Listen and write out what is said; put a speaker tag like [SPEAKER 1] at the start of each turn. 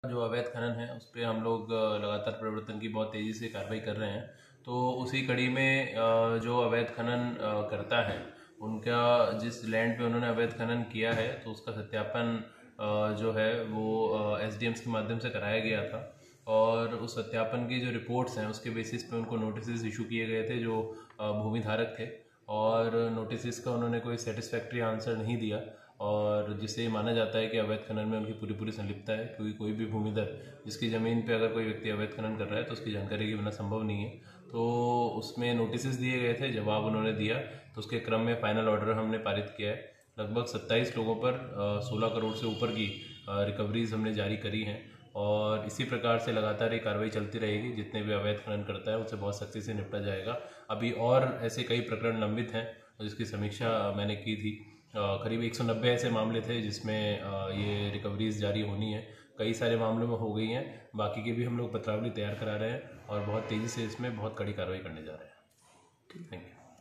[SPEAKER 1] जो अवैध खनन है उस पर हम लोग लगातार प्रवर्तन की बहुत तेज़ी से कार्रवाई कर रहे हैं। तो उसी कड़ी में जो अवैध खनन करता है उनका जिस लैंड पे उन्होंने अवैध खनन किया है तो उसका सत्यापन जो है वो एसडीएम्स के माध्यम से कराया गया था। और उस सत्यापन की जो रिपोर्ट्स हैं उसके बेसिस पे उनको नोटिस इशू किए गए थे जो भूमि धारक थे, और नोटिस का उन्होंने कोई सेटिस्फैक्ट्री आंसर नहीं दिया, और जिससे माना जाता है कि अवैध खनन में उनकी पूरी पूरी संलिप्तता है, क्योंकि कोई भी भूमिधर जिसकी ज़मीन पे अगर कोई व्यक्ति अवैध खनन कर रहा है तो उसकी जानकारी के बिना संभव नहीं है। तो उसमें नोटिस दिए गए थे, जवाब उन्होंने दिया, तो उसके क्रम में फाइनल ऑर्डर हमने पारित किया है। लगभग 27 लोगों पर 16 करोड़ से ऊपर की रिकवरीज हमने जारी करी हैं, और इसी प्रकार से लगातार ये कार्रवाई चलती रहेगी। जितने भी अवैध खनन करता है उससे बहुत सख्ती से निपटा जाएगा। अभी और ऐसे कई प्रकरण लंबित हैं जिसकी समीक्षा मैंने की थी। करीब 190 ऐसे मामले थे जिसमें ये रिकवरीज जारी होनी है। कई सारे मामलों में हो गई हैं, बाकी के भी हम लोग पत्रावली तैयार करा रहे हैं और बहुत तेज़ी से इसमें बहुत कड़ी कार्रवाई करने जा रहे हैं। Thank you.